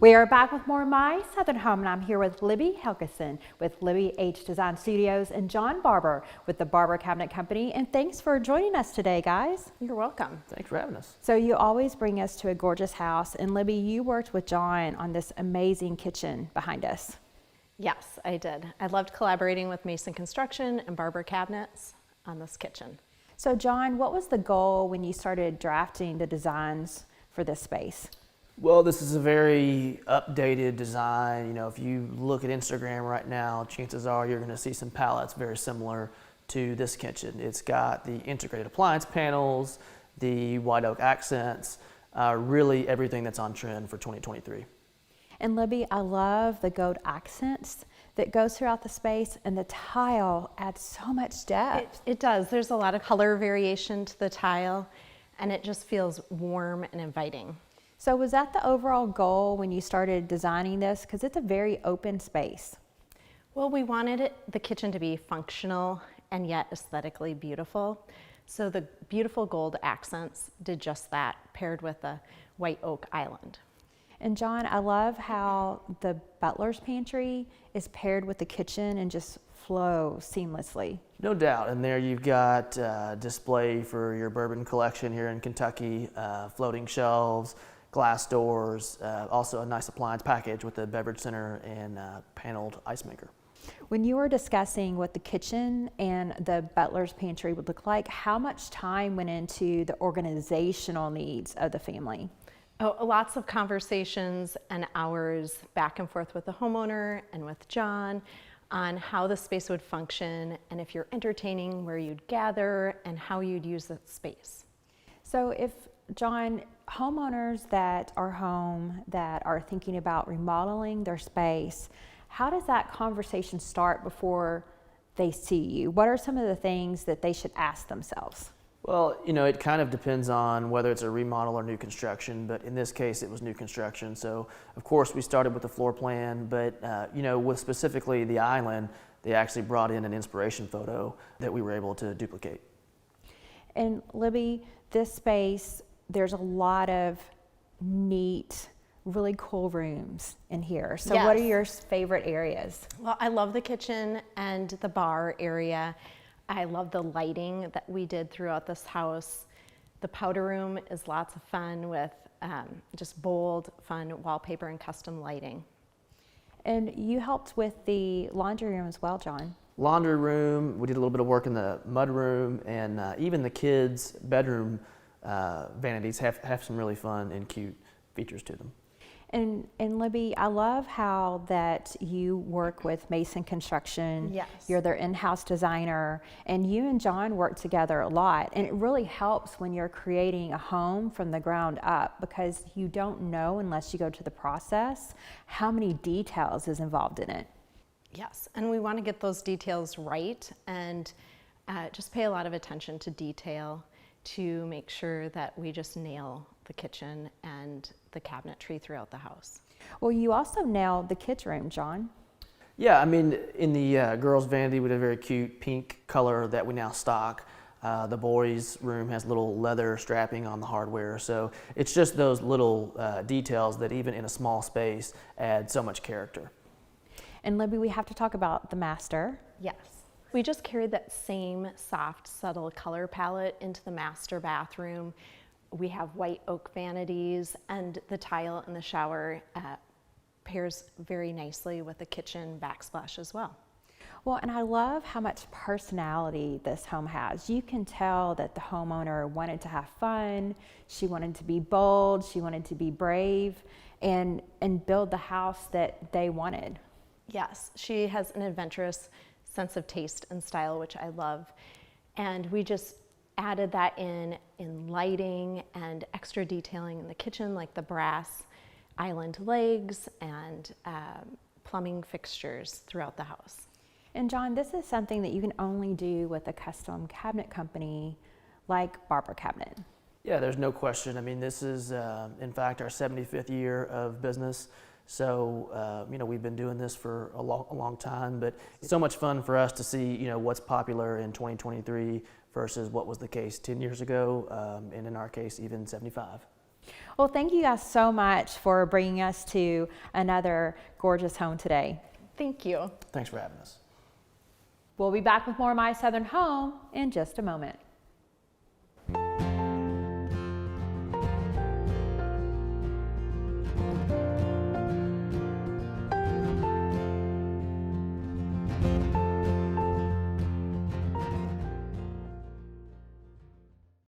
We are back with more My Southern Home, and I'm here with Libby Helgeson with Libby H Design Studios and John Barber with the Barber Cabinet Company. And thanks for joining us today, guys. You're welcome. Thanks for having us. So you always bring us to a gorgeous house, and Libby, you worked with John on this amazing kitchen behind us. Yes, I did. I loved collaborating with Mason Construction and Barber Cabinets on this kitchen. So John, what was the goal when you started drafting the designs for this space? Well, this is a very updated design. You know, if you look at Instagram right now, chances are you're going to see some palettes very similar to this kitchen. It's got the integrated appliance panels, the white oak accents, really everything that's on trend for 2023. And Libby, I love the gold accents that goes throughout the space, and the tile adds so much depth. It does. There's a lot of color variation to the tile, and it just feels warm and inviting. So was that the overall goal when you started designing this? Because it's a very open space. Well, we wanted the kitchen to be functional and yet aesthetically beautiful. So the beautiful gold accents did just that, paired with a white oak island. And John, I love how the butler's pantry is paired with the kitchen and just flow seamlessly. No doubt. And there you've got display for your bourbon collection here in Kentucky, floating shelves, glass doors, also a nice appliance package with the beverage center and paneled ice maker. When you were discussing what the kitchen and the butler's pantry would look like, how much time went into the organizational needs of the family? Oh, lots of conversations and hours back and forth with the homeowner and with John on how the space would function, and if you're entertaining, where you'd gather and how you'd use that space. So if, John, homeowners that are home, that are thinking about remodeling their space, how does that conversation start before they see you? What are some of the things that they should ask themselves? Well, you know, it kind of depends on whether it's a remodel or new construction, but in this case it was new construction. So of course we started with the floor plan, but you know, with specifically the island, they actually brought in an inspiration photo that we were able to duplicate. And Libby, this space, there's a lot of neat, really cool rooms in here. So Yes. What are your favorite areas? Well, I love the kitchen and the bar area. I love the lighting that we did throughout this house. The powder room is lots of fun with just bold, fun wallpaper and custom lighting. And you helped with the laundry room as well, John. Laundry room, we did a little bit of work in the mud room, and even the kids' bedroom vanities have some really fun and cute features to them. And Libby, I love how that you work with Mason Construction. Yes. You're their in-house designer, and you and John work together a lot. And it really helps when you're creating a home from the ground up, because you don't know unless you go to the process how many details is involved in it. Yes, and we want to get those details right and just pay a lot of attention to detail to make sure that we just nail the kitchen and the cabinetry throughout the house. Well, you also nailed the kids' room, John. Yeah, I mean, in the girls' vanity, we did a very cute pink color that we now stock. The boys' room has little leather strapping on the hardware, so it's just those little details that even in a small space add so much character. And Libby, we have to talk about the master. Yes. We just carried that same soft, subtle color palette into the master bathroom. We have white oak vanities, and the tile in the shower pairs very nicely with the kitchen backsplash as well. Well, and I love how much personality this home has. You can tell that the homeowner wanted to have fun, she wanted to be bold, she wanted to be brave, and build the house that they wanted. Yes, she has an adventurous sense of taste and style, which I love. And we just added that in lighting and extra detailing in the kitchen, like the brass island legs and plumbing fixtures throughout the house. And John, this is something that you can only do with a custom cabinet company like Barber Cabinet. Yeah, there's no question. I mean, this is, in fact, our 75th year of business. So, you know, we've been doing this for a long time, but it's so much fun for us to see, you know, what's popular in 2023 versus what was the case 10 years ago, and in our case, even 75. Well, thank you guys so much for bringing us to another gorgeous home today. Thank you. Thanks for having us. We'll be back with more My Southern Home in just a moment.